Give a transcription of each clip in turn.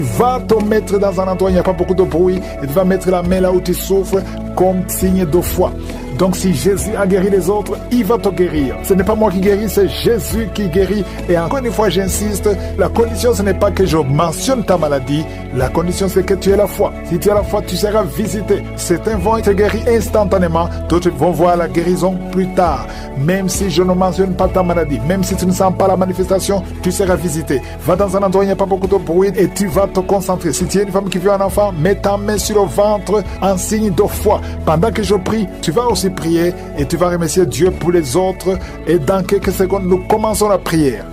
Va te mettre dans un endroit où il n'y a pas beaucoup de bruit et tu vas mettre la main là où tu souffres comme signe de foi. Donc si Jésus a guéri les autres, il va te guérir. Ce n'est pas moi qui guéris, c'est Jésus qui guérit. Et encore une fois, j'insiste, la condition, ce n'est pas que je mentionne ta maladie. La condition, c'est que tu aies la foi. Si tu as la foi, tu seras visité. Certains vont être guéris instantanément, d'autres vont voir la guérison plus tard. Même si je ne mentionne pas ta maladie, même si tu ne sens pas la manifestation, tu seras visité. Va dans un endroit où il n'y a pas beaucoup de bruit et tu vas te concentrer. Si tu es une femme qui veut un enfant, mets ta main sur le ventre en signe de foi. Pendant que je prie, tu vas aussi prier et tu vas remercier Dieu pour les autres. Et dans quelques secondes, nous commençons la prière.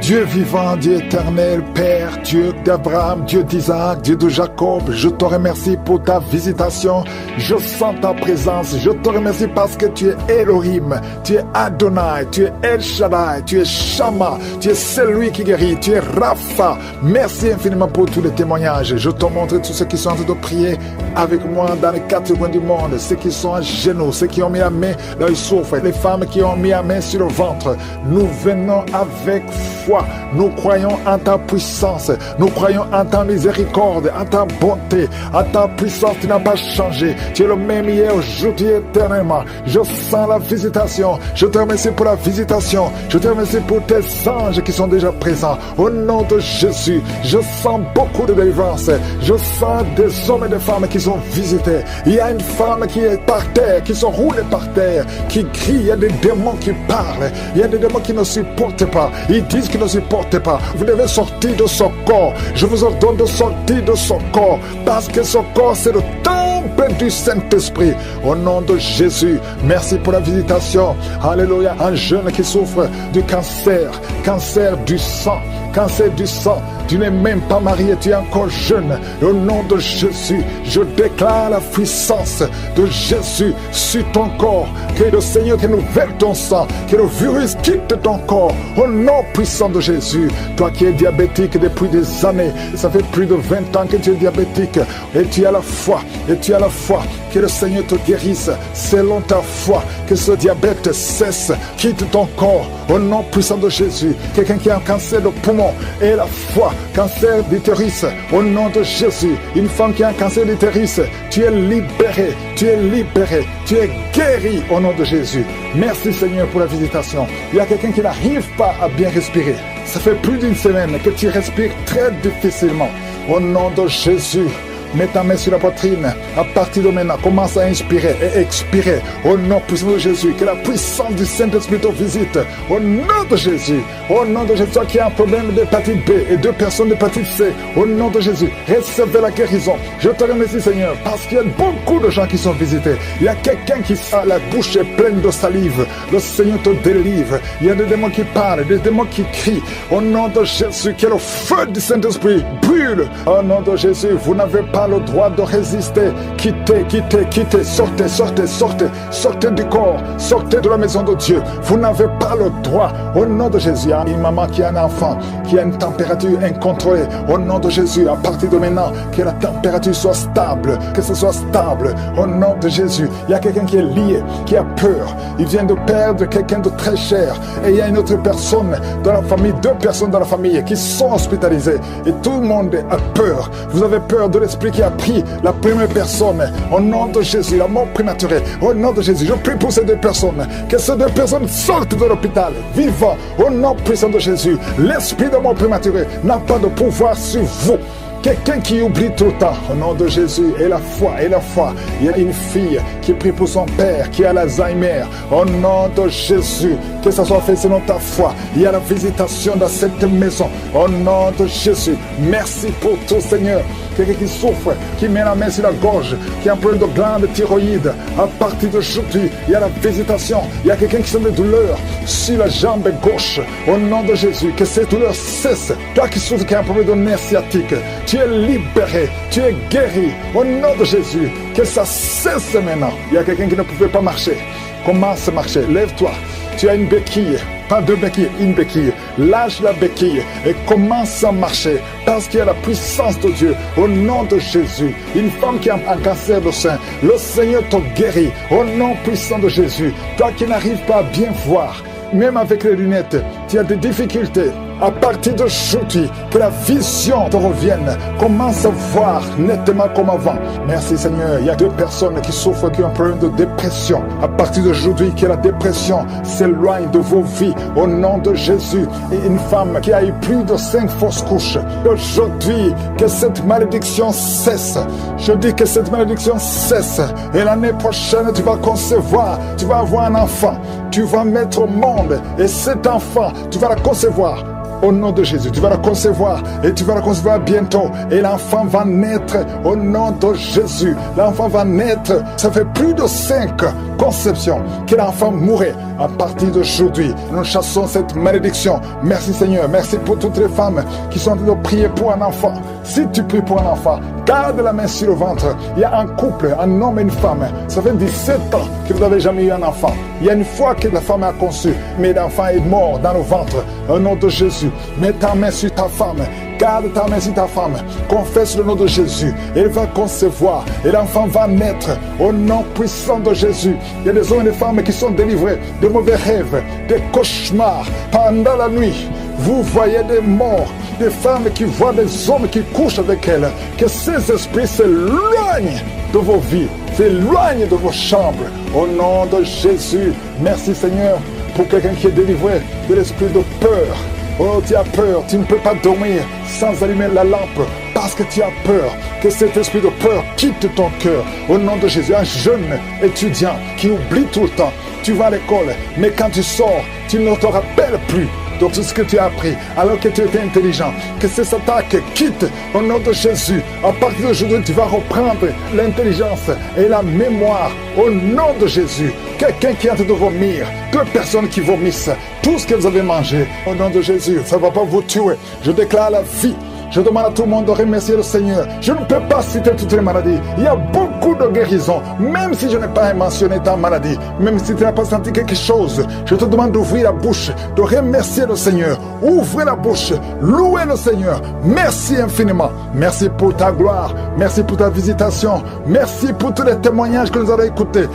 Dieu vivant, Dieu éternel, Père, Dieu d'Abraham, Dieu d'Isaac, Dieu de Jacob, je te remercie pour ta visitation. Je sens ta présence. Je te remercie parce que tu es Elohim, tu es Adonai, tu es El Shaddai, tu es Shama, tu es celui qui guérit, tu es Rapha. Merci infiniment pour tous les témoignages. Je te montre tous ceux qui sont en train de prier avec moi dans les quatre coins du monde, ceux qui sont à genoux, ceux qui ont mis la main là où ils souffrent, les femmes qui ont mis la main sur le ventre. Nous venons avec foi. Nous croyons en ta puissance. Nous croyons en ta miséricorde, en ta bonté, en ta puissance. Tu n'as pas changé. Tu es le même hier, aujourd'hui, éternellement. Je sens la visitation. Je te remercie pour la visitation. Je te remercie pour tes anges qui sont déjà présents. Au nom de Jésus, je sens beaucoup de délivrance. Je sens des hommes et des femmes qui sont visités. Il y a une femme qui est par terre, qui sont roulées par terre, qui crie. Il y a des démons qui parlent. Il y a des démons qui ne supportent pas. Ils disent qu'ils ne supportent pas. Vous devez sortir de ce corps. Je vous ordonne de sortir de ce corps. Parce que ce corps, c'est le temple du Saint-Esprit. Au nom de Jésus, merci pour la visitation. Alléluia. Un jeune qui souffre du cancer. Cancer du sang. Cancer du sang. Tu n'es même pas marié, tu es encore jeune. Au nom de Jésus, je déclare la puissance de Jésus sur ton corps. Que le Seigneur renouvelle ton sang. Que le virus quitte ton corps. Au nom puissant de Jésus. Toi qui es diabétique depuis des années, ça fait plus de 20 ans que tu es diabétique. Et tu as la foi. Et tu as la foi. Que le Seigneur te guérisse selon ta foi. Que ce diabète cesse. Quitte ton corps. Au nom puissant de Jésus. Quelqu'un qui a un cancer de poumon et la foi. Cancer d'utérus, au nom de Jésus. Une femme qui a un cancer d'utérus, tu es libéré, tu es libéré, tu es guéri au nom de Jésus. Merci Seigneur pour la visitation. Il y a quelqu'un qui n'arrive pas à bien respirer. Ça fait plus d'une semaine que tu respires très difficilement. Au nom de Jésus. Mets ta main sur la poitrine. À partir de maintenant, commence à inspirer et expirer. Au nom puissant de Jésus, que la puissance du Saint-Esprit te visite. Au nom de Jésus. Au nom de Jésus, toi qui as un problème d'hépatite B et 2 personnes d'hépatite C. Au nom de Jésus, recevez la guérison. Je te remercie Seigneur, parce qu'il y a beaucoup de gens qui sont visités. Il y a quelqu'un qui a la bouche pleine de salive. Le Seigneur te délivre. Il y a des démons qui parlent, des démons qui crient. Au nom de Jésus, que le feu du Saint-Esprit brûle. Au nom de Jésus, vous n'avez pas le droit de résister. Quittez, quittez, quittez, sortez, sortez, sortez, sortez du corps, sortez de la maison de Dieu. Vous n'avez pas le droit. Au nom de Jésus, il y a une maman qui a un enfant, qui a une température incontrôlée. Au nom de Jésus, à partir de maintenant, que la température soit stable, que ce soit stable. Au nom de Jésus, il y a quelqu'un qui est lié, qui a peur. Il vient de perdre quelqu'un de très cher. Et il y a une autre personne dans la famille, 2 personnes dans la famille qui sont hospitalisées. Et tout le monde a peur. Vous avez peur de l'esprit qui a pris la première personne. Au nom de Jésus, la mort prématurée. Au nom de Jésus, je prie pour ces 2 personnes. Que ces 2 personnes sortent de l'hôpital, vivant. Au nom puissant de Jésus, l'esprit de mort prématurée n'a pas de pouvoir sur vous. Quelqu'un qui oublie tout le temps, au nom de Jésus, et la foi, et la foi. Il y a une fille qui prie pour son père, qui a l'Alzheimer. Au nom de Jésus, que ça soit fait selon ta foi. Il y a la visitation dans cette maison. Au nom de Jésus, merci pour tout, Seigneur. Quelqu'un qui souffre, qui met la main sur la gorge, qui a un problème de glande thyroïde. À partir d'aujourd'hui, il y a la visitation. Il y a quelqu'un qui sent des douleurs sur la jambe gauche. Au nom de Jésus, que ces douleurs cessent. Toi qui souffres, qui a un problème de nerf sciatique, tu es libéré, tu es guéri. Au nom de Jésus, que ça cesse maintenant. Il y a quelqu'un qui ne pouvait pas marcher. Commence à marcher, lève-toi. Tu as une béquille, pas 2 béquilles, une béquille. Lâche la béquille et commence à marcher parce qu'il y a la puissance de Dieu. Au nom de Jésus, une femme qui a un cancer de sein, le Seigneur te guérit. Au nom puissant de Jésus, toi qui n'arrives pas à bien voir, même avec les lunettes, tu as des difficultés. À partir d'aujourd'hui, que la vision te revienne. Commence à voir nettement comme avant. Merci Seigneur. Il y a 2 personnes qui souffrent, qui ont un problème de dépression. À partir d'aujourd'hui, que la dépression s'éloigne de vos vies. Au nom de Jésus. Et une femme qui a eu plus de 5 fausses couches. Aujourd'hui, que cette malédiction cesse. Je dis que cette malédiction cesse. Et l'année prochaine, tu vas concevoir. Tu vas avoir un enfant. Tu vas mettre au monde. Et cet enfant, tu vas la concevoir. Au nom de Jésus, tu vas la concevoir et tu vas la concevoir bientôt. Et l'enfant va naître au nom de Jésus. L'enfant va naître. Ça fait plus de 5 conceptions que l'enfant mourrait. À partir d'aujourd'hui, nous chassons cette malédiction. Merci Seigneur. Merci pour toutes les femmes qui sont en train de prier pour un enfant. Si tu pries pour un enfant, garde la main sur le ventre. Il y a un couple, un homme et une femme. Ça fait 17 ans que vous n'avez jamais eu un enfant. Il y a une fois que la femme a conçu, mais l'enfant est mort dans le ventre. Au nom de Jésus, mets ta main sur ta femme. Garde ta main sur ta femme. Confesse le nom de Jésus. Elle va concevoir. Et l'enfant va naître. Au nom puissant de Jésus. Il y a des hommes et des femmes qui sont délivrés de mauvais rêves, des cauchemars. Pendant la nuit, vous voyez des morts. Des femmes qui voient des hommes qui couchent avec elles. Que ces esprits s'éloignent de vos vies. S'éloignent de vos chambres. Au nom de Jésus. Merci Seigneur pour quelqu'un qui est délivré de l'esprit de peur. Oh, tu as peur, tu ne peux pas dormir sans allumer la lampe parce que tu as peur. Que cet esprit de peur quitte ton cœur. Au nom de Jésus, un jeune étudiant qui oublie tout le temps. Tu vas à l'école, mais quand tu sors, tu ne te rappelles plus de tout ce que tu as appris alors que tu étais intelligent. Que ces attaques quittent au nom de Jésus. À partir d'aujourd'hui, tu vas reprendre l'intelligence et la mémoire au nom de Jésus. Quelqu'un qui est en train de vomir, 2 personnes qui vomissent tout ce que vous avez mangé. Au nom de Jésus, ça ne va pas vous tuer. Je déclare la vie. Je demande à tout le monde de remercier le Seigneur. Je ne peux pas citer toutes les maladies. Il y a beaucoup de guérisons. Même si je n'ai pas mentionné ta maladie, même si tu n'as pas senti quelque chose, je te demande d'ouvrir la bouche, de remercier le Seigneur. Ouvrez la bouche, louez le Seigneur. Merci infiniment. Merci pour ta gloire. Merci pour ta visitation. Merci pour tous les témoignages que nous avons écoutés.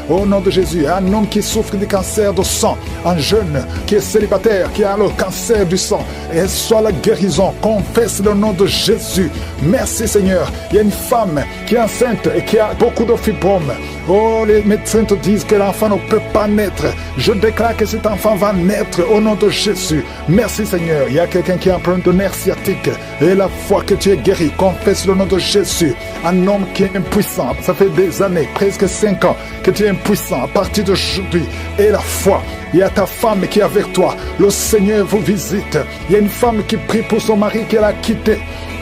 Au nom de Jésus, un homme qui souffre du cancer de sang, un jeune qui est célibataire, qui a le cancer du sang, et soit la guérison. Confesse le nom de Jésus. Merci Seigneur. Il y a une femme qui est enceinte et qui a beaucoup de fibromes. Oh, les médecins te disent que l'enfant ne peut pas naître. Je déclare que cet enfant va naître au nom de Jésus. Merci Seigneur. Il y a quelqu'un qui a un problème de nerf sciatique. Et la foi que tu es guéri, confesse le nom de Jésus. Un homme qui est impuissant. Ça fait des années, presque 5 ans, que tu es impuissant. À partir d'aujourd'hui, et la foi. Il y a ta femme qui est avec toi. Le Seigneur vous visite. Il y a une femme qui prie pour son mari qu'elle a quitté.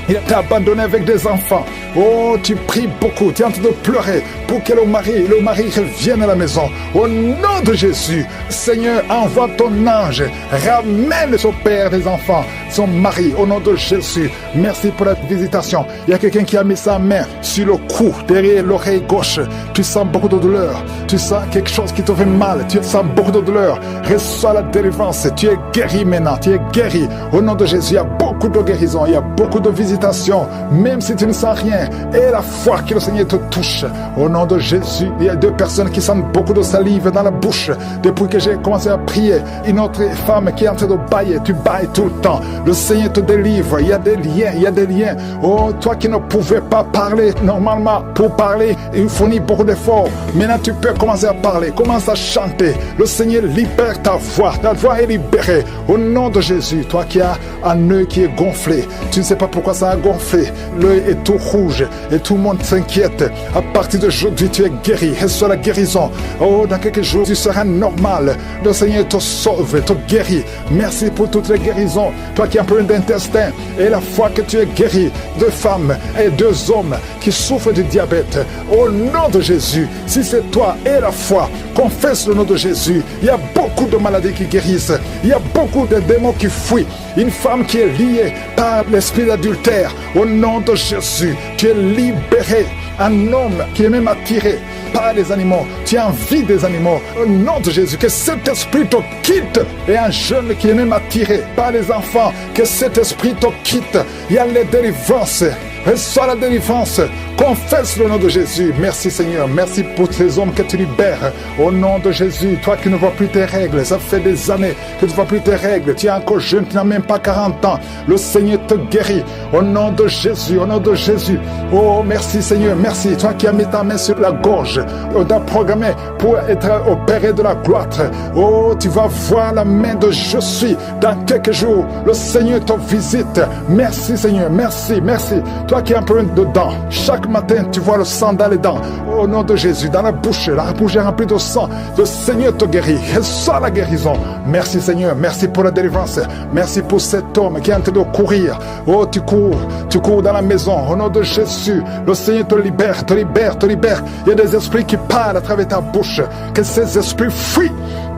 Il t'a abandonné avec des enfants. Oh, tu pries beaucoup, tu es en train de pleurer pour que le mari revienne à la maison. Au nom de Jésus, Seigneur, envoie ton ange, ramène son père des enfants, son mari, au nom de Jésus. Merci pour la visitation. Il y a quelqu'un qui a mis sa main sur le cou, derrière l'oreille gauche. Tu sens beaucoup de douleur. Tu sens quelque chose qui te fait mal. Tu sens beaucoup de douleur. Reçois la délivrance. Tu es guéri maintenant. Tu es guéri. Au nom de Jésus, il y a beaucoup de guérison. Il y a beaucoup de visitation. Même si tu ne sens rien. Et la foi que le Seigneur te touche. Au nom de Jésus, il y a 2 personnes qui sentent beaucoup de salive dans la bouche. Depuis que j'ai commencé à prier, une autre femme qui est en train de bailler. Tu bailles tout le temps. Le Seigneur te délivre. Il y a des liens. Il y a des liens. Oh, toi qui ne pouvais pas parler normalement. Pour parler, il fournit beaucoup d'efforts. Maintenant, tu peux commencer à parler. Commence à chanter. Le Seigneur libère ta voix. Ta voix est libérée. Au nom de Jésus, toi qui as un œil qui est gonflé. Tu ne sais pas pourquoi ça a gonflé. L'œil est tout rouge. Et tout le monde s'inquiète. À partir d'aujourd'hui, tu es guéri. Reçois la guérison. Oh, dans quelques jours, tu seras normal. Le Seigneur te sauve, te guérit. Merci pour toutes les guérisons. Toi qui as un problème d'intestin. Et la foi que tu es guéri. 2 femmes et 2 hommes qui souffrent du diabète. Au nom de Jésus, si c'est toi et la foi, confesse le nom de Jésus. Il y a beaucoup de maladies qui guérissent. Il y a beaucoup de démons qui fuient. Une femme qui est liée par l'esprit d'adultère. Au nom de Jésus, tu es libéré. Un homme qui est même attiré par les animaux. Tu as envie des animaux. Au nom de Jésus, que cet esprit te quitte. Et un jeune qui est même attiré par les enfants, que cet esprit te quitte. Il y a les délivrances. Reçois la délivrance Confesse le nom de Jésus. Merci Seigneur. Merci pour ces hommes que tu libères. Au nom de Jésus, toi qui ne vois plus tes règles, ça fait des années que tu ne vois plus tes règles. Tu es encore jeune, tu n'as même pas 40 ans. Le Seigneur te guérit. Au nom de Jésus, au nom de Jésus. Oh, merci Seigneur, merci. Toi qui as mis ta main sur la gorge, on t'a programmé pour être opéré de la gloire. Oh, tu vas voir la main de je suis dans quelques jours. Le Seigneur te visite. Merci Seigneur, merci, merci. Toi qui as un problème de dents, chaque matin tu vois le sang dans les dents. Au nom de Jésus, dans la bouche est remplie de sang. Le Seigneur te guérit. Reçois la guérison. Merci Seigneur, merci pour la délivrance. Merci pour cet homme qui est en train de courir. Oh, tu cours dans la maison. Au nom de Jésus, le Seigneur te libère, te libère, te libère. Il y a des esprits qui parlent à travers ta bouche. Que ces esprits fuient.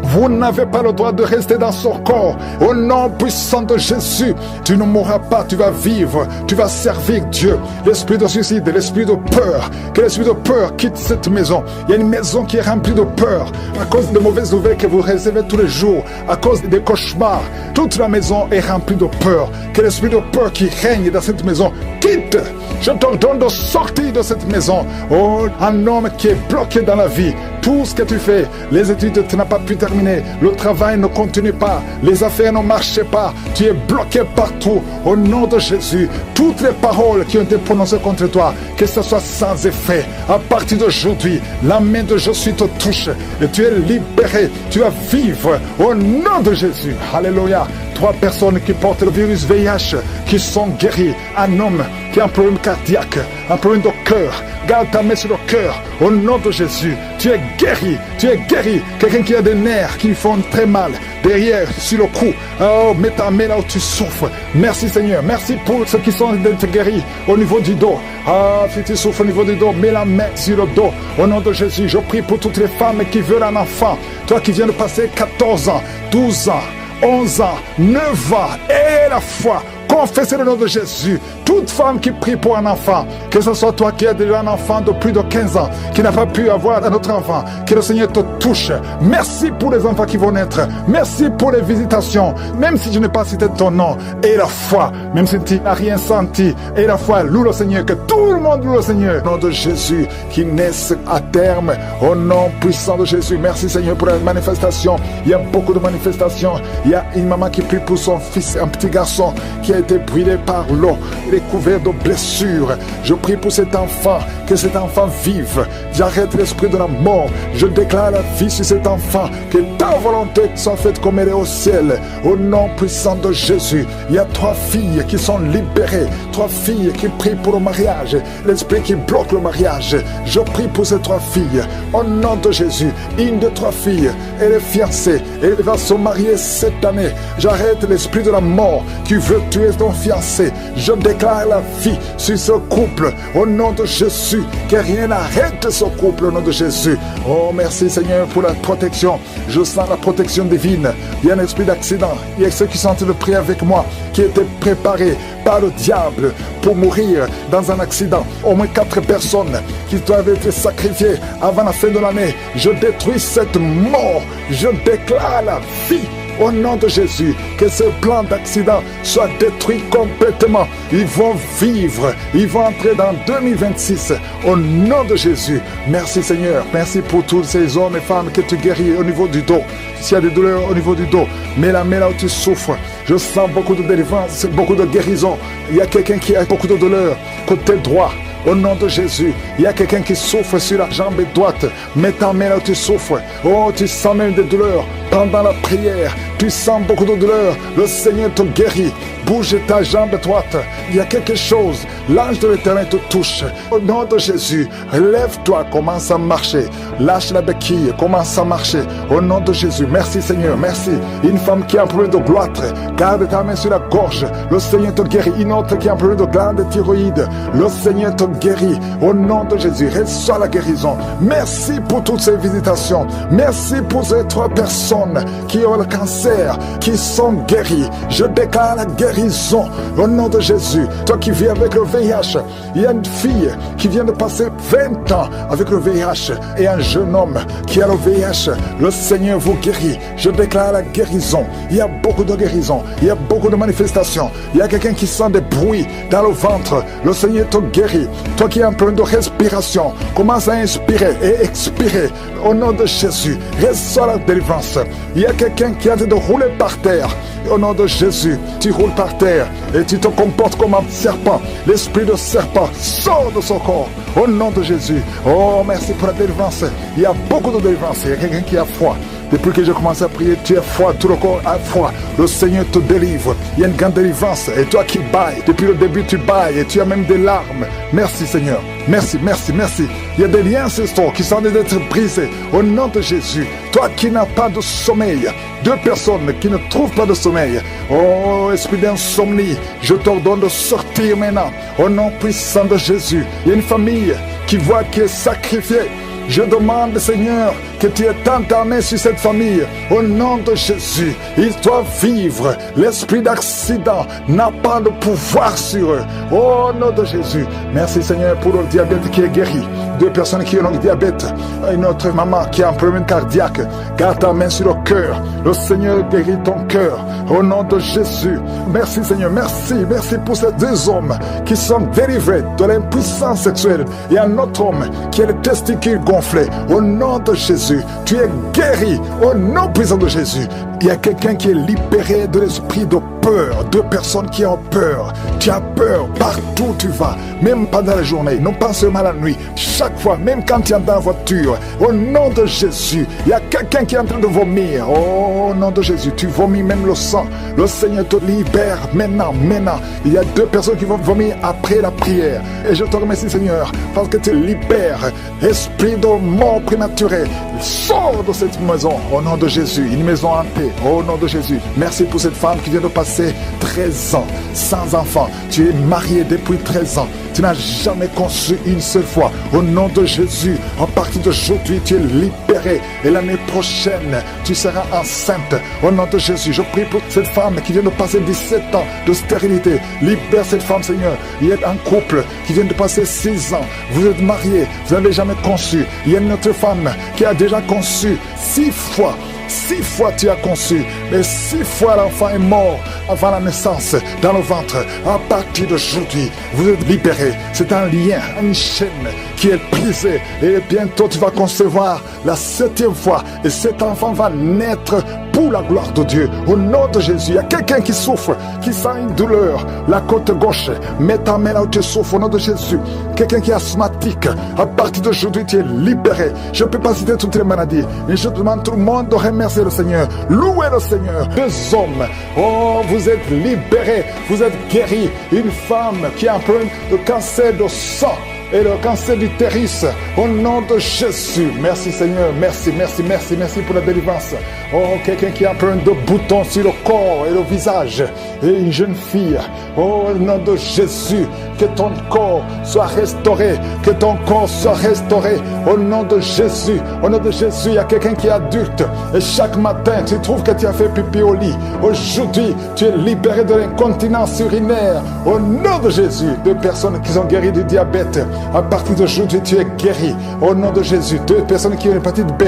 Vous n'avez pas le droit de rester dans son corps. Au nom puissant de Jésus, tu ne mourras pas, tu vas vivre, tu vas servir Dieu. L'esprit de suicide, l'esprit de peur, que l'esprit de peur quitte cette maison. Il y a une maison qui est remplie de peur à cause de mauvaises nouvelles que vous recevez tous les jours, à cause des cauchemars. Toute la maison est remplie de peur. Que l'esprit de peur qui règne dans cette maison quitte. Je t'ordonne de sortir de cette maison. Oh, un homme qui est bloqué dans la vie. Tout ce que tu fais, les études, tu n'as pas pu terminer. Le travail ne continue pas. Les affaires ne marchent pas. Tu es bloqué partout. Au nom de Jésus, toutes les paroles qui ont été prononcées contre toi, que ce soit sans effet. À partir d'aujourd'hui, la main de Jésus te touche et tu es libéré. Tu vas vivre au nom de Jésus. Alléluia. 3 personnes qui portent le virus VIH, qui sont guéries. Un homme qui a un problème cardiaque, un problème de cœur. Garde ta main sur le cœur. Au nom de Jésus, tu es guéri. Tu es guéri. Quelqu'un qui a des nerfs qui font très mal. Derrière, sur le cou. Oh, mets ta main là où tu souffres. Merci Seigneur. Merci pour ceux qui sont d'être guéris au niveau du dos. Ah, si tu souffres au niveau du dos, mets la main sur le dos. Au nom de Jésus, je prie pour toutes les femmes qui veulent un enfant. Toi qui viens de passer 14 ans, 12 ans, 11 ans, 9 ans, et la foi. Confessez le nom de Jésus. Toute femme qui prie pour un enfant, que ce soit toi qui as déjà un enfant de plus de 15 ans, qui n'a pas pu avoir un autre enfant, que le Seigneur te touche. Merci pour les enfants qui vont naître. Merci pour les visitations. Même si je n'ai pas cité ton nom, et la foi, même si tu n'as rien senti, et la foi, loue le Seigneur, que tout le monde loue le Seigneur. Au nom de Jésus, qui naisse à terme, au nom puissant de Jésus. Merci Seigneur pour la manifestation. Il y a beaucoup de manifestations. Il y a une maman qui prie pour son fils, un petit garçon qui a été brûlé par l'eau. Il est couvert de blessures. Je prie pour cet enfant, que cet enfant vive. J'arrête l'esprit de la mort. Je déclare la vie sur cet enfant. Que ta volonté soit faite comme elle est au ciel. Au nom puissant de Jésus. Il y a 3 filles qui sont libérées. 3 filles qui prient pour le mariage. L'esprit qui bloque le mariage. Je prie pour ces 3 filles. Au nom de Jésus. Une de 3 filles, elle est fiancée. Elle va se marier cette année. J'arrête l'esprit de la mort qui veut tuer ton fiancé. Je déclare la vie sur ce couple au nom de Jésus. Que rien n'arrête ce couple au nom de Jésus. Oh, merci Seigneur pour la protection. Je sens la protection divine. Il y a un esprit d'accident. Il y a ceux qui sont en train de prier avec moi, qui étaient préparés par le diable pour mourir dans un accident. Au moins 4 personnes qui doivent être sacrifiées avant la fin de l'année. Je détruis cette mort. Je déclare la vie. Au nom de Jésus, que ce plan d'accident soit détruit complètement. Ils vont vivre, ils vont entrer dans 2026. Au nom de Jésus, merci Seigneur. Merci pour tous ces hommes et femmes que tu guéris au niveau du dos. S'il y a des douleurs au niveau du dos, mets la main là où tu souffres. Je sens beaucoup de délivrance, beaucoup de guérison. Il y a quelqu'un qui a beaucoup de douleurs côté droit. Au nom de Jésus, il y a quelqu'un qui souffre sur la jambe droite. Mets ta main là où tu souffres. Oh, tu sens même des douleurs. Pendant la prière, tu sens beaucoup de douleurs. Le Seigneur te guérit. Bouge ta jambe droite. Il y a quelque chose. L'ange de l'Éternel te touche. Au nom de Jésus, lève-toi, commence à marcher. Lâche la béquille, commence à marcher. Au nom de Jésus, merci Seigneur, merci. Une femme qui a un problème de gloître, garde ta main sur la gorge. Le Seigneur te guérit. Une autre qui a un problème de glande thyroïde. Le Seigneur te guérit. Au nom de Jésus, reçois la guérison. Merci pour toutes ces visitations. Merci pour ces 3 personnes personnes qui ont le cancer, qui sont guéries. Je déclare la guérison au nom de Jésus. Toi qui vis avec le VIH, il y a une fille qui vient de passer 20 ans avec le VIH et un jeune homme qui a le VIH. Le Seigneur vous guérit. Je déclare la guérison. Il y a beaucoup de guérisons. Il y a beaucoup de manifestations. Il y a quelqu'un qui sent des bruits dans le ventre. Le Seigneur te guérit. Toi qui es en problème de respiration, commence à inspirer et expirer au nom de Jésus. Reçois la délivrance. Il y a quelqu'un qui est en train de rouler par terre. Au nom de Jésus, tu roules par terre et tu te comportes comme un serpent. L'esprit de serpent sort de son corps. Au nom de Jésus. Oh, merci pour la délivrance. Il y a beaucoup de délivrance. Il y a quelqu'un qui a froid. Depuis que j'ai commencé à prier, tu es froid, tout le corps a froid. Le Seigneur te délivre. Il y a une grande délivrance. Et toi qui bailles, depuis le début tu bailles et tu as même des larmes. Merci Seigneur. Merci, merci, merci. Il y a des liens ancestraux qui sont en train d'être brisés. Au nom de Jésus. Toi qui n'as pas de sommeil. 2 personnes qui ne trouvent pas de sommeil. Oh, esprit d'insomnie, je t'ordonne de sortir maintenant. Au nom puissant de Jésus. Il y a une famille qui voit qui est sacrifiée. Je demande, Seigneur, que tu aies tant ta main sur cette famille. Au nom de Jésus, ils doivent vivre. L'esprit d'accident n'a pas de pouvoir sur eux. Au nom de Jésus. Merci, Seigneur, pour le diabète qui est guéri. 2 personnes qui ont le diabète. Une autre maman qui a un problème cardiaque. Garde ta main sur le cœur. Le Seigneur guérit ton cœur. Au nom de Jésus. Merci, Seigneur. Merci. Merci pour ces 2 hommes qui sont délivrés de l'impuissance sexuelle. Et un autre homme qui a les testicules gonflés. Au nom de Jésus. Tu es guéri. Au nom puissant de Jésus. Il y a quelqu'un qui est libéré de l'esprit de peur. 2 personnes qui ont peur. Tu as peur partout où tu vas. Même pendant la journée. Non pas seulement la nuit. Chaque fois, même quand tu es dans la voiture. Au nom de Jésus. Il y a quelqu'un qui est en train de vomir. Au nom de Jésus. Tu vomis même le sang. Le Seigneur te libère maintenant. Maintenant. Il y a 2 personnes qui vont vomir après la prière. Et je te remercie Seigneur. Parce que tu libères. Esprit de mort prématurée. Sors de cette maison. Au nom de Jésus. Une maison hantée. Au nom de Jésus. Merci pour cette femme qui vient de passer 13 ans sans enfant. Tu es marié depuis 13 ans. Tu n'as jamais conçu une seule fois. Au nom de Jésus, à partir d'aujourd'hui, tu es libéré. Et l'année prochaine, tu seras enceinte. Au nom de Jésus, je prie pour cette femme qui vient de passer 17 ans de stérilité. Libère cette femme, Seigneur. Il y a un couple qui vient de passer 6 ans. Vous êtes mariés, vous n'avez jamais conçu. Il y a une autre femme qui a déjà conçu 6 fois. 6 fois tu as conçu, mais 6 fois l'enfant est mort avant la naissance dans le ventre. À partir d'aujourd'hui, vous êtes libérés. C'est un lien, une chaîne qui est brisée. Et bientôt tu vas concevoir la 7e fois. Et cet enfant va naître pour la gloire de Dieu. Au nom de Jésus, il y a quelqu'un qui souffre, qui sent une douleur. La côte gauche, mets ta main là où tu souffres. Au nom de Jésus. Quelqu'un qui est asthmatique, à partir d'aujourd'hui tu es libéré. Je ne peux pas citer toutes les maladies, mais je demande tout le monde de remercier le Seigneur. Louez le Seigneur. 2 hommes, oh, vous êtes libérés, vous êtes guéris. Une femme qui a un problème de cancer de sang et le cancer du utérus, au nom de Jésus. Merci Seigneur, merci, merci, merci, merci pour la délivrance. Oh, quelqu'un qui a un problème de boutons sur le corps et le visage, et une jeune fille, oh, au nom de Jésus, que ton corps soit restauré, que ton corps soit restauré, au nom de Jésus. Au nom de Jésus, il y a quelqu'un qui est adulte, et chaque matin, tu trouves que tu as fait pipi au lit. Aujourd'hui, tu es libéré de l'incontinence urinaire, au nom de Jésus. 2 personnes qui sont guéries du diabète, à partir d'aujourd'hui, tu es guéri. Au nom de Jésus. 2 personnes qui ont l'hépatite B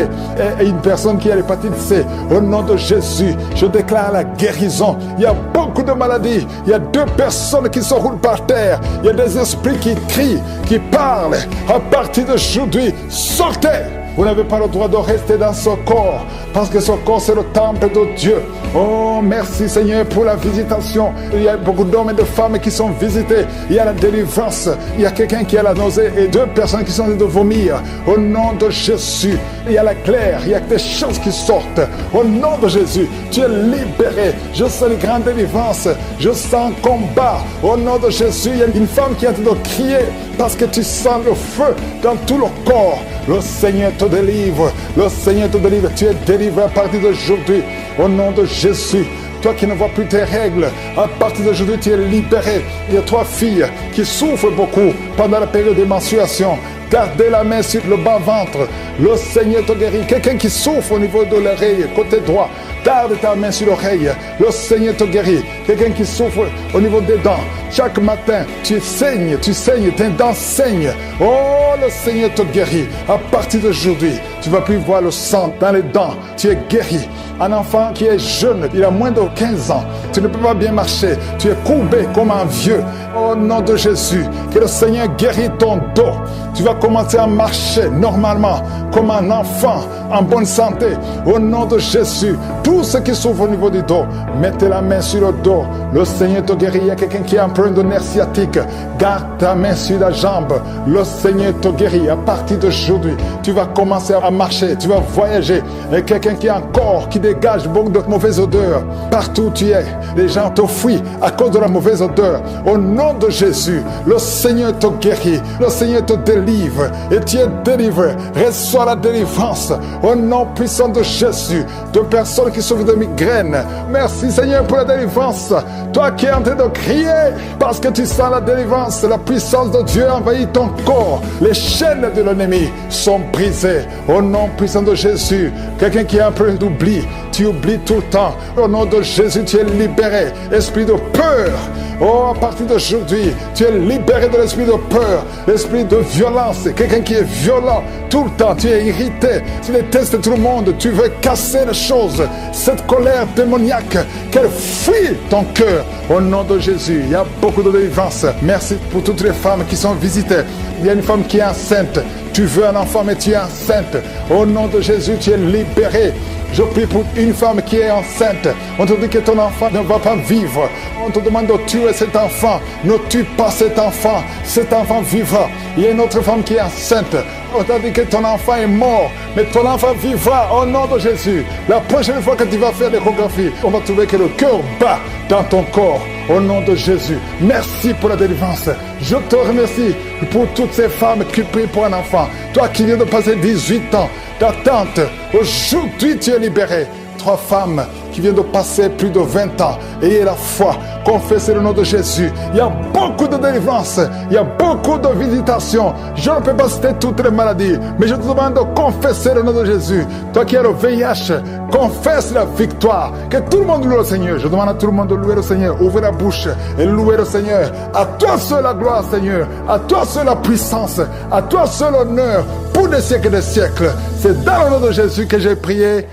et une personne qui a l'hépatite C. Au nom de Jésus, je déclare la guérison. Il y a beaucoup de maladies. Il y a 2 personnes qui se roulent par terre. Il y a des esprits qui crient, qui parlent. À partir d'aujourd'hui, sortez. Vous n'avez pas le droit de rester dans ce corps, parce que ce corps, c'est le temple de Dieu. Oh, merci Seigneur pour la visitation. Il y a beaucoup d'hommes et de femmes qui sont visités. Il y a la délivrance. Il y a quelqu'un qui a la nausée et 2 personnes qui sont en train de vomir. Au nom de Jésus, il y a la claire. Il y a des choses qui sortent. Au nom de Jésus, tu es libéré. Je sens une grande délivrance. Je sens combat. Au nom de Jésus, il y a une femme qui est en train de crier parce que tu sens le feu dans tout le corps. Le Seigneur te délivre. Le Seigneur te délivre. Tu es délivré à partir d'aujourd'hui. au nom de Jésus. Toi qui ne vois plus tes règles, à partir d'aujourd'hui, tu es libéré. Il y a 3 filles qui souffrent beaucoup pendant la période de menstruation. Gardez la main sur le bas-ventre. Le Seigneur te guérit. Quelqu'un qui souffre au niveau de l'oreille, côté droit, garde ta main sur l'oreille. Le Seigneur te guérit. Quelqu'un qui souffre au niveau des dents. Chaque matin, tu saignes, tes dents saignent. Oh, le Seigneur te guérit. À partir d'aujourd'hui, tu ne vas plus voir le sang dans les dents. Tu es guéri. Un enfant qui est jeune, il a moins de 15 ans. Tu ne peux pas bien marcher. Tu es courbé comme un vieux. Au nom de Jésus, que le Seigneur guérit ton dos. Tu vas commencer à marcher normalement, comme un enfant, en bonne santé. Au nom de Jésus, tous ceux qui souffrent au niveau du dos, mettez la main sur le dos. Le Seigneur te guérit. Il y a quelqu'un qui a un problème de nerf sciatique. Garde ta main sur la jambe. Le Seigneur te guérit. À partir d'aujourd'hui, tu vas commencer à marcher. Tu vas voyager. Et quelqu'un qui a un corps qui dégage beaucoup de mauvaises odeurs. Partout où tu es, les gens te fuient à cause de la mauvaise odeur. Au nom de Jésus, le Seigneur te guérit. Le Seigneur te délivre. Et tu es délivré. Reçois la délivrance. Au nom puissant de Jésus. De personnes qui souffrent de migraine. Merci Seigneur pour la délivrance. Toi qui es en train de crier parce que tu sens la délivrance. La puissance de Dieu envahit ton corps. Les chaînes de l'ennemi sont brisées. Au nom puissant de Jésus. Quelqu'un qui a un peu d'oubli. Tu oublies tout le temps. Au nom de Jésus, tu es libéré. Esprit de peur. Oh, à partir d'aujourd'hui, tu es libéré de l'esprit de peur, l'esprit de violence. Quelqu'un qui est violent tout le temps, tu es irrité, tu détestes tout le monde, tu veux casser les choses. Cette colère démoniaque, qu'elle fuit ton cœur. Au nom de Jésus, il y a beaucoup de délivrance. Merci pour toutes les femmes qui sont visitées. Il y a une femme qui est enceinte. Tu veux un enfant, mais tu es enceinte. Au nom de Jésus, tu es libéré. Je prie pour une femme qui est enceinte. On te dit que ton enfant ne va pas vivre. On te demande de tuer cet enfant. Ne tue pas cet enfant. Cet enfant vivra. Il y a une autre femme qui est enceinte. On t'a dit que ton enfant est mort, mais ton enfant vivra au nom de Jésus. La prochaine fois que tu vas faire l'échographie, on va trouver que le cœur bat dans ton corps. Au nom de Jésus. Merci pour la délivrance. Je te remercie pour toutes ces femmes qui prient pour un enfant. Toi qui viens de passer 18 ans d'attente, aujourd'hui tu es libéré. 3 femmes qui viennent de passer plus de 20 ans. Ayez la foi, confessez le nom de Jésus. Il y a beaucoup de délivrance, il y a beaucoup de visitations. Je ne peux pas citer toutes les maladies, mais je te demande de confesser le nom de Jésus. Toi qui as le VIH, confesse la victoire. Que tout le monde loue le Seigneur. Je demande à tout le monde de louer le Seigneur. Ouvrez la bouche et louez le Seigneur. À toi seul la gloire, Seigneur. À toi seul la puissance. À toi seul l'honneur pour des siècles et des siècles. C'est dans le nom de Jésus que j'ai prié.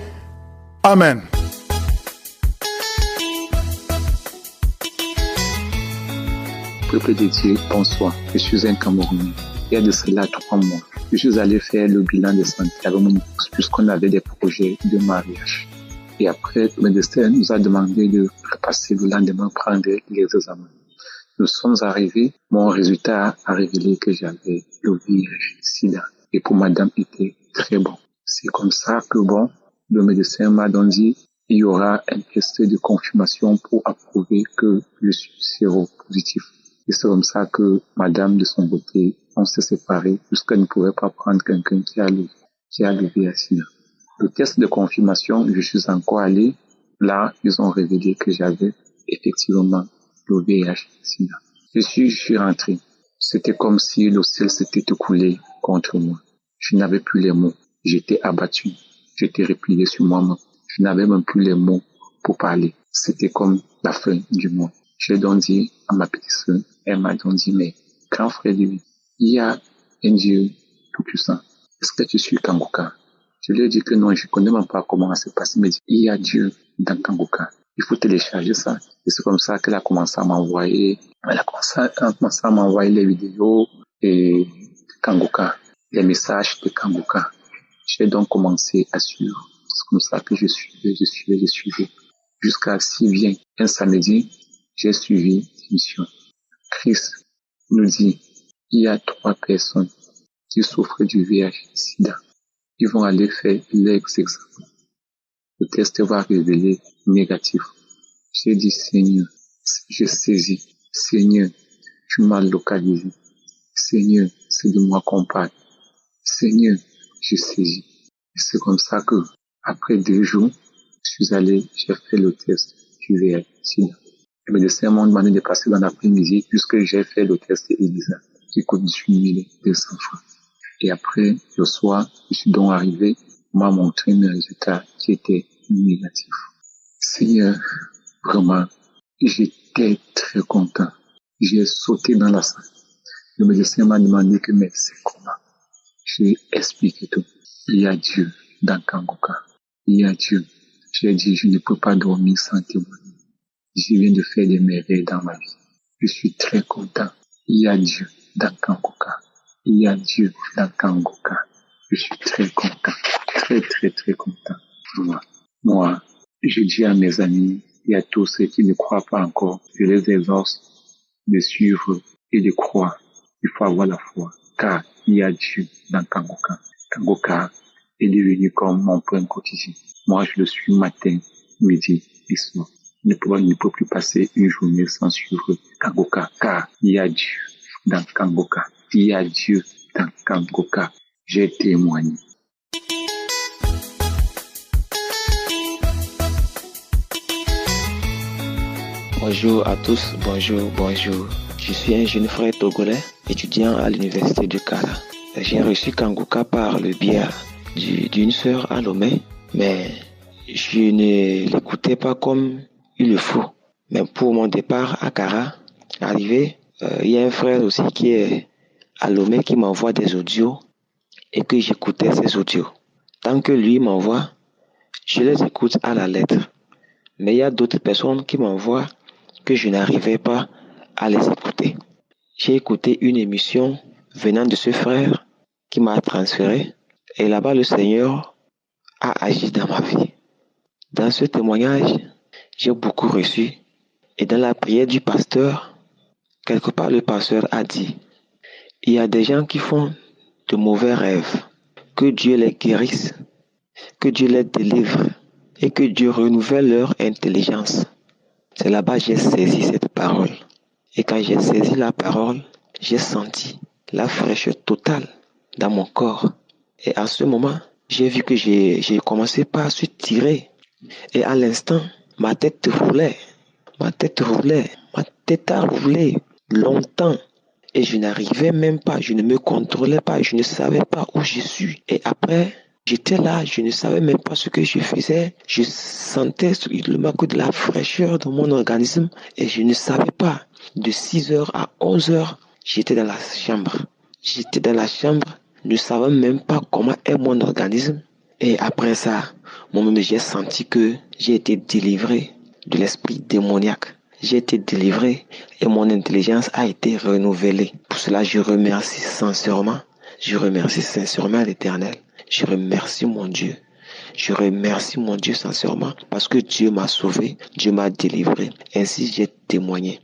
Amen. Peuple de Dieu, bonsoir. Je suis un Camerounais. Il y a de cela 3 mois, je suis allé faire le bilan de santé avec mon épouse puisqu'on avait des projets de mariage. Et après, le médecin nous a demandé de repasser le lendemain prendre les examens. Nous sommes arrivés, mon résultat a révélé que j'avais le VIH/SIDA. Et pour madame, était très bon. C'est comme ça que le médecin m'a donc dit il y aura un test de confirmation pour approuver que je suis séropositif. Et c'est comme ça que madame, de son côté, on s'est séparés puisqu'elle ne pouvait pas prendre quelqu'un qui a le VIH/SIDA. Le test de confirmation, je suis encore allé. Là, ils ont révélé que j'avais effectivement le VIH/SIDA. Je suis rentré. C'était comme si le ciel s'était écoulé contre moi. Je n'avais plus les mots. J'étais abattu. J'étais replié sur moi-même. Je n'avais même plus les mots pour parler. C'était comme la fin du monde. J'ai donc dit à ma petite sœur, elle m'a donc dit, mais grand frère de lui, il y a un Dieu tout-puissant. Est-ce que tu suis Kangoka? Je lui ai dit que non, je ne connais même pas comment ça se passe. Il m'a dit, il y a Dieu dans Kangoka. Il faut télécharger ça. Et c'est comme ça qu'elle a commencé à m'envoyer. Elle a commencé à m'envoyer les vidéos de Kangoka, les messages de Kangoka. J'ai donc commencé à suivre. C'est comme ça que je suivais. Jusqu'à si bien un samedi, j'ai suivi l'émission. Christ nous dit, il y a 3 personnes qui souffrent du VIH/SIDA. Ils vont aller faire les examens. Le test va révéler négatif. J'ai dit, Seigneur, je saisis. Seigneur, tu m'as localisé. Seigneur, c'est de moi qu'on parle. Seigneur, je saisis. Et c'est comme ça que, après 2 jours, je Je suis allé, j'ai fait le test du VIH/SIDA. Les médecins m'ont demandé de passer dans l'après-midi puisque j'ai fait le test ELISA qui coûte 18 200 francs. Et après, le soir, je suis donc arrivé, on m'a montré mes résultats qui étaient négatifs. Seigneur, vraiment, j'étais très content. J'ai sauté dans la salle. Le médecin m'a demandé que mais c'est comment. J'ai expliqué tout. Il y a Dieu dans Kangoka. Il y a Dieu. J'ai dit, je ne peux pas dormir sans témoigner. Je viens de faire des merveilles dans ma vie. Je suis très content. Il y a Dieu dans Kangoka. Il y a Dieu dans Kangoka. Je suis très content. Très, très, très content. Moi, je dis à mes amis et à tous ceux qui ne croient pas encore, je les exhorte de suivre et de croire. Il faut avoir la foi, car il y a Dieu dans Kangoka. Kangoka est devenu comme mon pain quotidien. Moi, je le suis matin, midi et soir. Je ne peux plus passer une journée sans suivre Kangoka, car il y a Dieu dans Kangoka. Il y a Dieu dans Kangoka. J'ai témoigné. Bonjour à tous, bonjour. Je suis un jeune frère togolais, étudiant à l'université de Kara. J'ai reçu Kangoka par le biais d'une sœur à Lomé, mais je ne l'écoutais pas comme il le faut. Mais pour mon départ à Kara, arrivé, il y a un frère aussi qui est à Lomé qui m'envoie des audios et que j'écoutais ces audios. Tant que lui m'envoie, je les écoute à la lettre. Mais il y a d'autres personnes qui m'envoient que je n'arrivais pas à les écouter. J'ai écouté une émission venant de ce frère qui m'a transféré et là-bas le Seigneur a agi dans ma vie. Dans ce témoignage, j'ai beaucoup reçu et dans la prière du pasteur, quelque part le pasteur a dit, il y a des gens qui font de mauvais rêves, que Dieu les guérisse, que Dieu les délivre et que Dieu renouvelle leur intelligence. C'est là-bas que j'ai saisi cette parole. Et quand j'ai saisi la parole, j'ai senti la fraîcheur totale dans mon corps. Et à ce moment, j'ai vu que j'ai commencé par se tirer. Et à l'instant, ma tête roulait. Ma tête a roulé longtemps. Et je n'arrivais même pas, je ne me contrôlais pas, je ne savais pas où je suis. Et après, j'étais là, je ne savais même pas ce que je faisais. Je sentais le manque de la fraîcheur dans mon organisme et je ne savais pas. De 6h à 11h, j'étais dans la chambre. Ne savais même pas comment est mon organisme. Et après ça, moi-même, j'ai senti que j'ai été délivré de l'esprit démoniaque. J'ai été délivré et mon intelligence a été renouvelée. Pour cela, je remercie sincèrement l'Éternel. Je remercie mon Dieu. Sincèrement parce que Dieu m'a sauvé, Dieu m'a délivré. Ainsi, j'ai témoigné.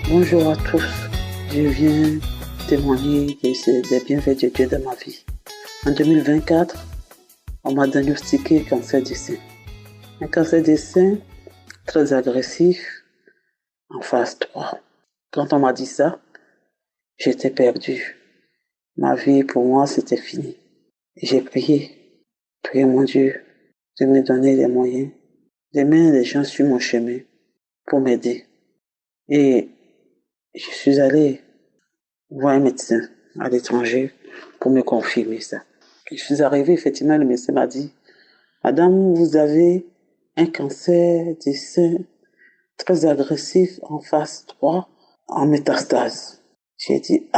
Bonjour à tous. Je viens témoigner des bienfaits de Dieu dans ma vie. En 2024, on m'a diagnostiqué cancer du sein. Un cancer du sein très agressif en phase 3. Quand on m'a dit ça, j'étais perdu. Ma vie, pour moi, c'était fini. J'ai prié mon Dieu de me donner les moyens, de mettre les gens sur mon chemin pour m'aider. Et je suis allé voir un médecin à l'étranger pour me confirmer ça. Je suis arrivé, effectivement, le médecin m'a dit, Madame, vous avez un cancer du sein très agressif en phase 3, en métastase. J'ai dit,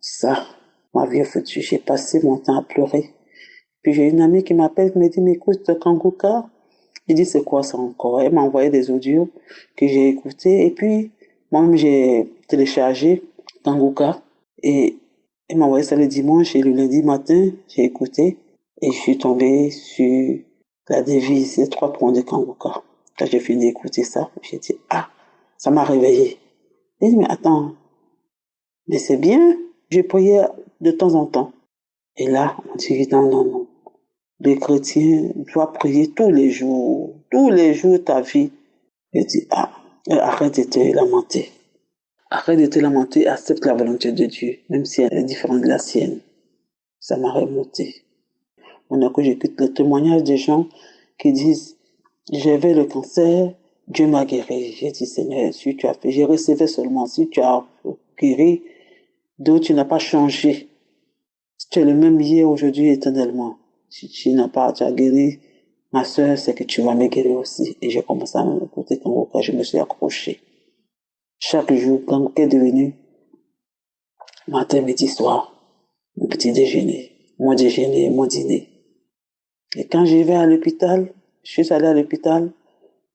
ça, ma vie est foutue. J'ai passé mon temps à pleurer. Puis j'ai une amie qui m'appelle, qui me dit, mais écoute, Kangoka. Il dit, c'est quoi ça encore? Elle m'a envoyé des audios que j'ai écoutés. Et puis, moi-même, j'ai téléchargé Kangoka. Et elle m'a envoyé ça le dimanche et le lundi matin, j'ai écouté. Et je suis tombé sur la devise, les 3 points de Kangoka. Quand j'ai fini d'écouter ça, j'ai dit, ça m'a réveillé. J'ai dit, mais attends, mais c'est bien, j'ai prié de temps en temps. Et là, on dit, non. Le chrétien doit prier tous les jours ta vie. J'ai dit, arrête de te lamenter. Arrête de te lamenter, accepte la volonté de Dieu, même si elle est différente de la sienne. Ça m'a remonté. Maintenant que j'écoute le témoignage des gens qui disent « J'avais le cancer, Dieu m'a guéri. » J'ai dit « Seigneur, si tu as fait, j'ai recevé seulement. Si tu as guéri, d'autres, tu n'as pas changé. Si tu es le même hier, aujourd'hui, éternellement. Si tu n'as pas, tu as guéri, ma soeur, c'est que tu vas me guérir aussi. » Et j'ai commencé à m'écouter quand je me suis accroché. Chaque jour, quand est devenu matin, midi, soir, mon petit déjeuner, mon dîner. Et quand j'y vais à l'hôpital, je suis allé à l'hôpital,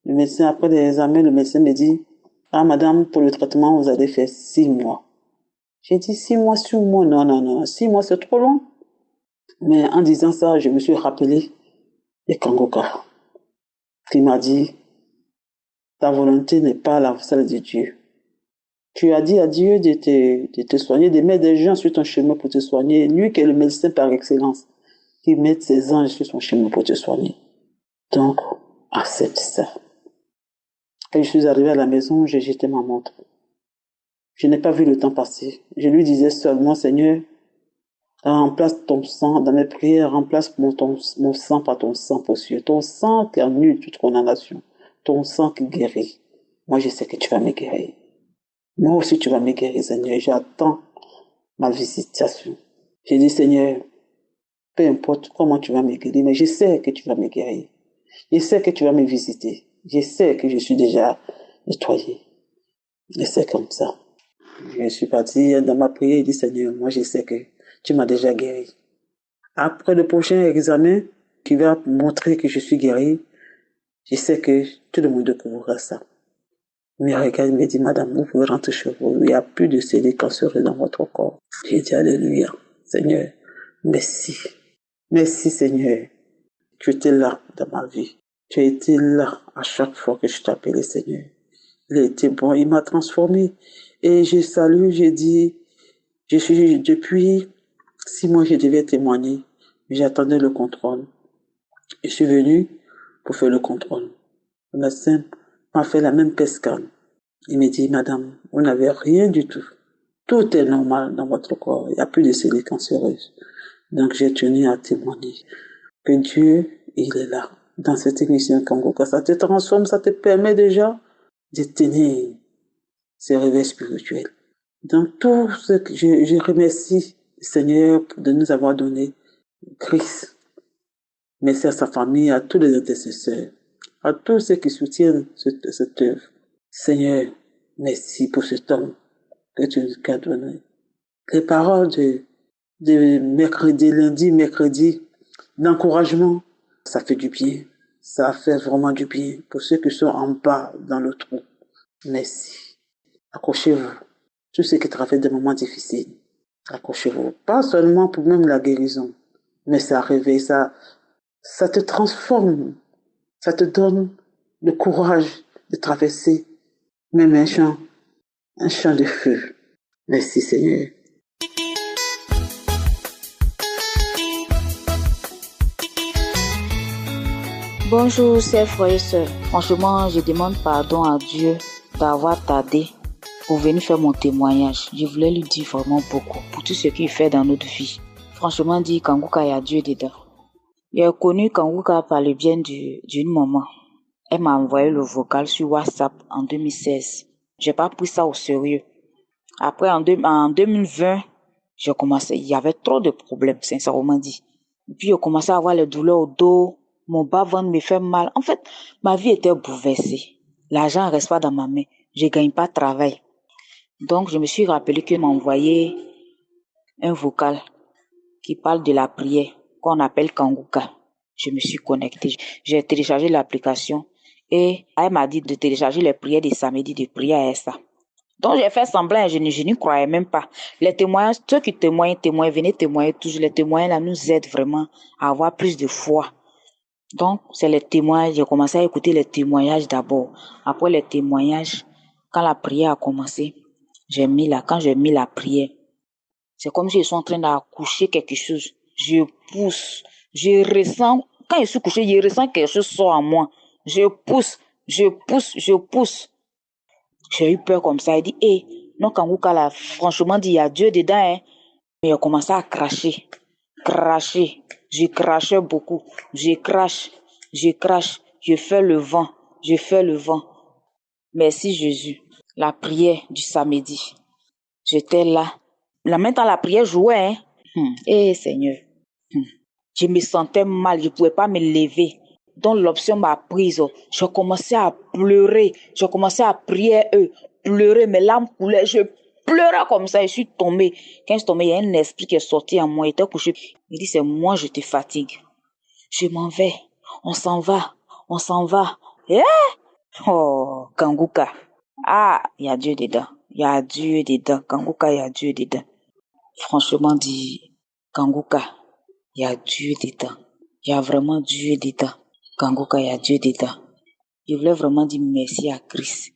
le médecin, après des examens, le médecin me dit, ah, madame, pour le traitement, vous allez faire 6 mois. J'ai dit 6 mois, non, 6 mois, c'est trop long. Mais en disant ça, je me suis rappelé de Kangoka, qui m'a dit, ta volonté n'est pas la celle de Dieu. Tu as dit à Dieu de te soigner, de mettre des gens sur ton chemin pour te soigner. Lui qui est le médecin par excellence, qui met ses anges sur son chemin pour te soigner. Donc, accepte ça. Quand je suis arrivé à la maison, j'ai jeté ma montre. Je n'ai pas vu le temps passer. Je lui disais seulement, Seigneur, remplace ton sang dans mes prières, remplace mon sang par ton sang précieux. Ton sang qui annule toute condamnation. Ton sang qui guérit. Moi, je sais que tu vas me guérir. Moi aussi, tu vas me guérir, Seigneur. J'attends ma visitation. J'ai dit, Seigneur, peu importe comment tu vas me guérir, mais je sais que tu vas me guérir. Je sais que tu vas me visiter. Je sais que je suis déjà nettoyé. Et c'est comme ça. Je suis parti dans ma prière et dit, Seigneur, moi je sais que tu m'as déjà guéri. Après le prochain examen, qui va montrer que je suis guéri, je sais que tout le monde découvrira ça. Mais regarde, il me dit, madame, vous pouvez rentrer chez vous. Il n'y a plus de cellules cancéreuses dans votre corps. J'ai dit, alléluia. Seigneur, merci. Merci, Seigneur. Tu étais là dans ma vie. Tu as été là à chaque fois que je t'appelais, Seigneur. Il a été bon, il m'a transformé. Et je salue, j'ai dit, depuis 6 mois, je devais témoigner. J'attendais le contrôle. Je suis venu pour faire le contrôle. Le médecin m'a fait la même scan. Il m'a dit, madame, vous n'avez rien du tout. Tout est normal dans votre corps. Il n'y a plus de cellules cancéreuses. Donc, j'ai tenu à témoigner que Dieu, il est là. Dans cette émission Kangoka, ça te transforme, ça te permet déjà de tenir ces réveils spirituels. Donc, tout ce que je remercie le Seigneur de nous avoir donné Christ. Merci à sa famille, à tous les intercesseurs, à tous ceux qui soutiennent cette œuvre. Seigneur, merci pour cet homme que tu nous as donné. Les paroles de mercredi, lundi, mercredi, d'encouragement, ça fait du bien. Ça fait vraiment du bien pour ceux qui sont en bas dans le trou. Merci. Accrochez-vous. Tous ceux qui traversent des moments difficiles, accrochez-vous. Pas seulement pour même la guérison, mais ça réveille, ça te transforme. Ça te donne le courage de traverser même un champ de feu. Merci Seigneur. Bonjour, chers frères et sœurs. Franchement, je demande pardon à Dieu d'avoir tardé pour venir faire mon témoignage. Je voulais lui dire vraiment beaucoup pour tout ce qu'il fait dans notre vie. Franchement, dit Kangoka, il y a Dieu dedans. J'ai connu Kangoka par le bien d'une maman. Elle m'a envoyé le vocal sur WhatsApp en 2016. J'ai pas pris ça au sérieux. Après, en 2020, j'ai commencé, il y avait trop de problèmes, sincèrement dit. Et puis, j'ai commencé à avoir les douleurs au dos. Mon bas-ventre me fait mal. En fait, ma vie était bouleversée. L'argent ne reste pas dans ma main. Je ne gagne pas de travail. Donc, je me suis rappelé qu'il m'a envoyé un vocal qui parle de la prière qu'on appelle Kangoka. Je me suis connectée. J'ai téléchargé l'application et elle m'a dit de télécharger les prières de samedi, de prier à ça. Donc, j'ai fait semblant, je n'y croyais même pas. Les témoignages, ceux qui témoignent, venez témoigner toujours. Les témoignages là nous aident vraiment à avoir plus de foi. Donc, c'est les témoignages. J'ai commencé à écouter les témoignages d'abord. Après les témoignages, quand la prière a commencé, quand j'ai mis la prière, c'est comme si je suis en train d'accoucher quelque chose. Je pousse, je ressens, quand je suis couché, je ressens quelque chose sort en moi. Je pousse. J'ai eu peur comme ça. Il dit, Non, Kanguka, là, franchement dit, il y a Dieu dedans, hein. Mais il a commencé à cracher. Cracher. Je crachais beaucoup. Je crache. Je fais le vent. Merci Jésus. La prière du samedi. J'étais là. La main dans la prière jouait, hein. Eh Seigneur. Je me sentais mal. Je ne pouvais pas me lever. Donc l'option m'a prise. Je commençais à pleurer. Je commençais à prier pleurer. Mes larmes coulaient. Je pleurais comme ça. Je suis tombée. Quand je suis tombée, il y a un esprit qui est sorti en moi. Il était couché. Il dit, c'est moi, je te fatigue. Je m'en vais. On s'en va. Eh? Oh, Kanguka. Ah, il y a Dieu dedans. Kanguka, il y a Dieu dedans. Franchement dit, Kanguka, il y a Dieu dedans. Il y a vraiment Dieu dedans. Kanguka, il y a Dieu dedans. Je voulais vraiment dire merci à Christ.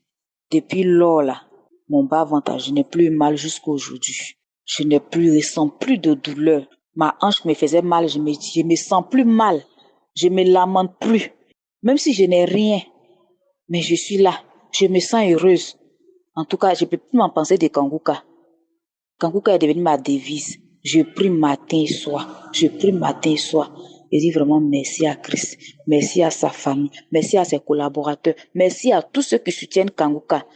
Depuis lors là, mon bas-ventre, je n'ai plus mal jusqu'à aujourd'hui. Je ressens plus de douleur. Ma hanche me faisait mal, je me sens plus mal. Je me lamente plus. Même si je n'ai rien, mais je suis là. Je me sens heureuse. En tout cas, je ne peux plus m'en penser de Kanguka. Kanguka est devenu ma devise. Je prie matin et soir. Je dis vraiment merci à Christ. Merci à sa famille. Merci à ses collaborateurs. Merci à tous ceux qui soutiennent Kanguka.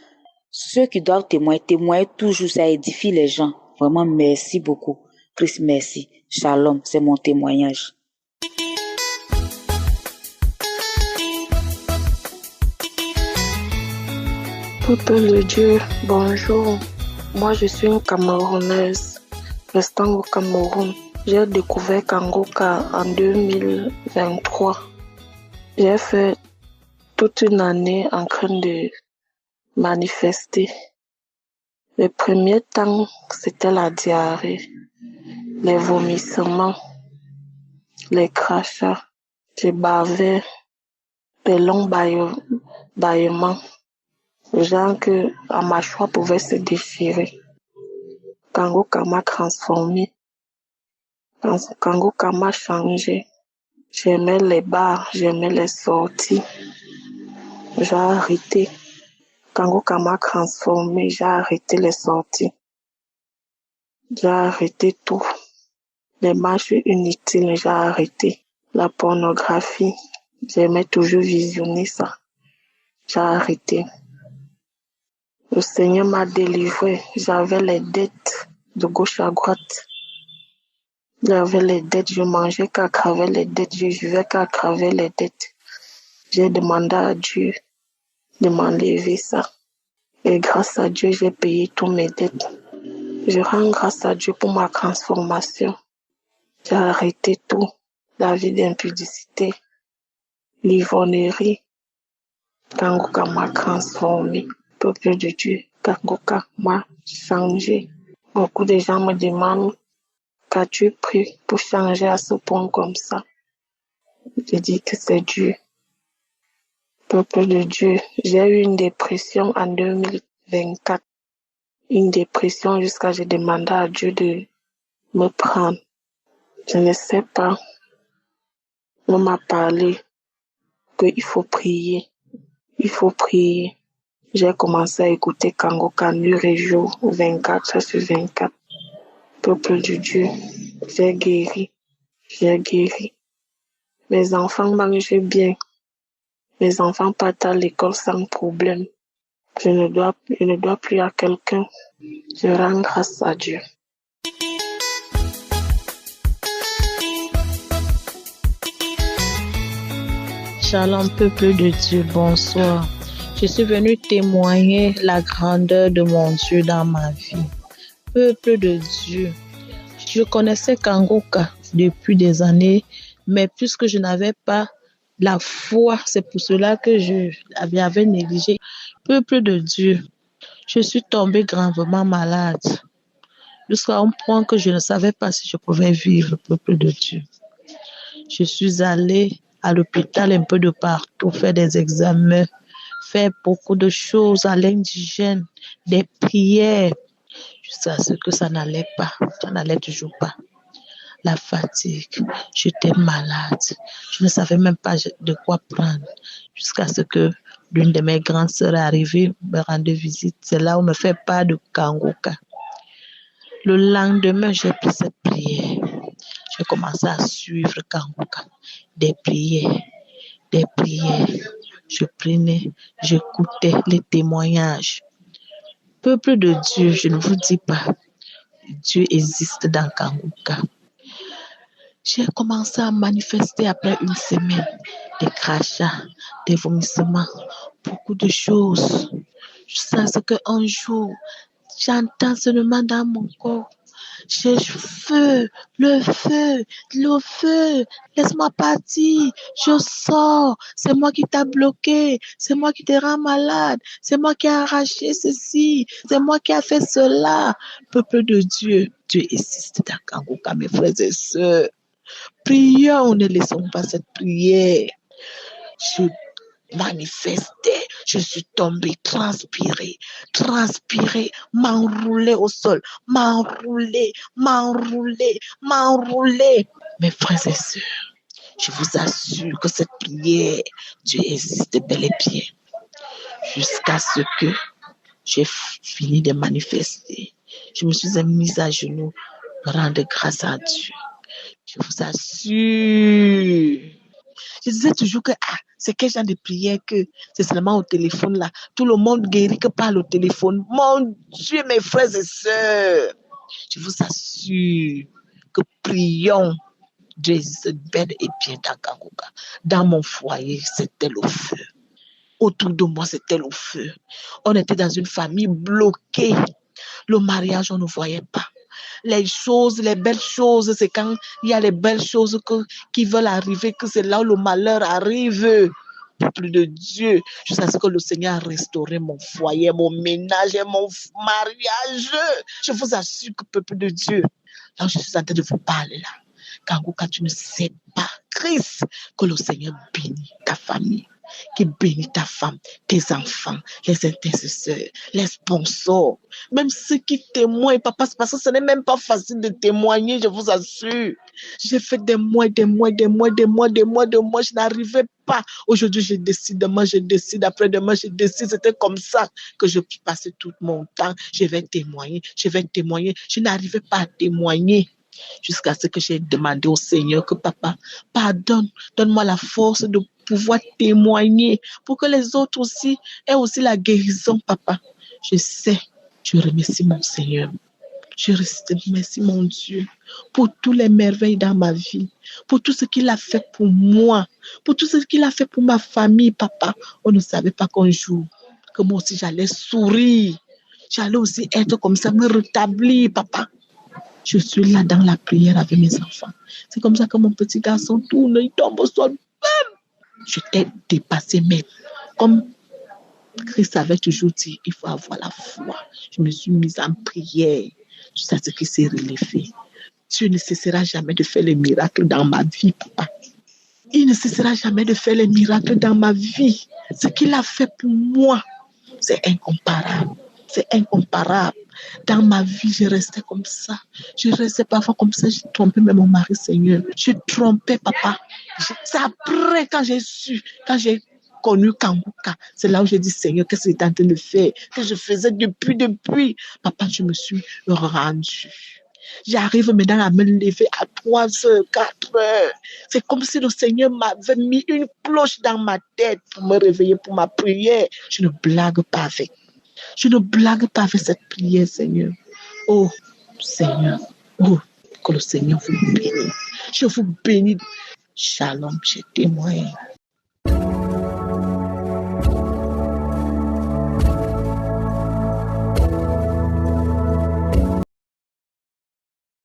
Ceux qui doivent témoigner toujours, ça édifie les gens. Vraiment, merci beaucoup. Christ, merci. Shalom, c'est mon témoignage. Peuple de Dieu, bonjour. Moi, je suis une Camerounaise, restant au Cameroun. J'ai découvert Kanguka en 2023. J'ai fait toute une année en train de manifester. Le premier temps, c'était la diarrhée, les vomissements, les crachats. Je bavais, des longs bâillements. Genre que la mâchoire pouvait se déchirer. Kanguka m'a transformé. Kanguka m'a changé. J'aimais les bars, j'aimais les sorties. J'ai arrêté. Kanguka m'a transformé, j'ai arrêté les sorties. J'ai arrêté tout. Les marches inutiles, j'ai arrêté. La pornographie, j'aimais toujours visionner ça. J'ai arrêté. Le Seigneur m'a délivré. J'avais les dettes de gauche à droite. J'avais les dettes. Je mangeais qu'à travers les dettes. Je vivais qu'à travers les dettes. J'ai demandé à Dieu de m'enlever ça. Et grâce à Dieu, j'ai payé tous mes dettes. Je rends grâce à Dieu pour ma transformation. J'ai arrêté tout. La vie d'impudicité, l'ivrognerie. Kanguka m'a transformé. Peuple de Dieu, Kanguka m'a changé. Beaucoup de gens me demandent qu'as-tu pris pour changer à ce point comme ça. Je dis que c'est Dieu. Peuple de Dieu, j'ai eu une dépression en 2024. Une dépression jusqu'à j'ai demandé à Dieu de me prendre. Je ne sais pas. On m'a parlé qu'il faut prier. Il faut prier. J'ai commencé à écouter Kanguka nuit et jour, 24 sur 24. Peuple de Dieu, j'ai guéri. Mes enfants mangent bien. Mes enfants partent à l'école sans problème. Je ne dois plus à quelqu'un. Je rends grâce à Dieu. Shalom, peuple de Dieu, bonsoir. Je suis venue témoigner la grandeur de mon Dieu dans ma vie. Peuple de Dieu, je connaissais Kanguka depuis des années, mais puisque je n'avais pas la foi, c'est pour cela que je l'avais négligé. Peuple de Dieu, je suis tombée gravement malade, jusqu'à un point que je ne savais pas si je pouvais vivre, peuple de Dieu. Je suis allée à l'hôpital un peu de partout, faire des examens, faire beaucoup de choses à l'indigène, des prières, jusqu'à ce que ça n'allait toujours pas. La fatigue, j'étais malade, je ne savais même pas de quoi prendre, jusqu'à ce que l'une de mes grandes sœurs est arrivée me rendre visite. C'est là où on me fait part de Kangoka. Le lendemain, j'ai pris cette prière. J'ai commencé à suivre Kangoka. Des prières. Je prenais, j'écoutais les témoignages. Peuple de Dieu, je ne vous dis pas, Dieu existe dans Kangoka. J'ai commencé à manifester après une semaine des crachats, des vomissements, beaucoup de choses. Jusqu'à ce qu'un jour, j'entends seulement dans mon corps, j'ai le feu, laisse-moi partir, je sors, c'est moi qui t'a bloqué, c'est moi qui te rend malade, c'est moi qui ai arraché ceci, c'est moi qui a fait cela. Peuple de Dieu, Dieu existe dans Kangoka, mes frères et sœurs. Prions, ne laissons pas cette prière. Je manifestais, je suis tombée, transpirée, m'enrouler au sol, m'enrouler. Mes frères et sœurs, je vous assure que cette prière, Dieu existe bel et bien. Jusqu'à ce que j'ai fini de manifester, je me suis mise à genoux, rendre grâce à Dieu. Je vous assure. Je disais toujours que c'est quel genre de prière que c'est seulement au téléphone là. Tout le monde guérit que par le téléphone. Mon Dieu, mes frères et sœurs, je vous assure que prions. Dieu existe bel et bien dans Kangoka. Dans mon foyer, c'était le feu. Autour de moi, c'était le feu. On était dans une famille bloquée. Le mariage, on ne voyait pas. Les belles choses, c'est quand il y a les belles choses qui veulent arriver, que c'est là où le malheur arrive. Peuple de Dieu, jusqu'à ce que le Seigneur a restauré mon foyer, mon ménage et mon mariage. Je vous assure que peuple de Dieu, là où je suis en train de vous parler là, Kangoka, tu ne sais pas, Christ, que le Seigneur bénit ta famille, qui bénit ta femme, tes enfants, les intercesseurs, les sponsors, même ceux qui témoignent, papa, c'est parce que ce n'est même pas facile de témoigner, je vous assure. J'ai fait des mois, je n'arrivais pas. Aujourd'hui, je décide, demain, je décide, après-demain, je décide. C'était comme ça que je passais tout mon temps. Je vais témoigner. Je n'arrivais pas à témoigner. Jusqu'à ce que j'ai demandé au Seigneur que papa, pardonne, donne-moi la force de pouvoir témoigner pour que les autres aussi aient aussi la guérison, papa. Je sais, je remercie mon Seigneur. Je remercie mon Dieu pour toutes les merveilles dans ma vie, pour tout ce qu'il a fait pour moi, pour tout ce qu'il a fait pour ma famille, papa. On ne savait pas qu'un jour, que moi aussi j'allais sourire, j'allais aussi être comme ça, me rétablir, papa. Je suis là dans la prière avec mes enfants. C'est comme ça que mon petit garçon tourne, il tombe au sol. Je t'ai dépassé même. Comme Christ avait toujours dit, il faut avoir la foi. Je me suis mise en prière jusqu'à ce qu'il s'est relevé. Dieu ne cessera jamais de faire les miracles dans ma vie, papa. Il ne cessera jamais de faire les miracles dans ma vie. Ce qu'il a fait pour moi, c'est incomparable. C'est incomparable. Dans ma vie, je restais comme ça. Je restais parfois comme ça. J'ai trompé même mon mari, Seigneur. Je trompais, papa. C'est après, quand j'ai connu Kangoka, c'est là où j'ai dit, Seigneur, qu'est-ce que tu es en train de faire? Que je faisais depuis. Papa, je me suis rendu. J'arrive maintenant à me lever à 3h, 4h. C'est comme si le Seigneur m'avait mis une cloche dans ma tête pour me réveiller pour ma prière. Je ne blague pas avec. Je ne blague pas avec cette prière, Seigneur. Oh, Seigneur. Oh, que le Seigneur vous bénisse. Je vous bénis. Shalom, je témoigne.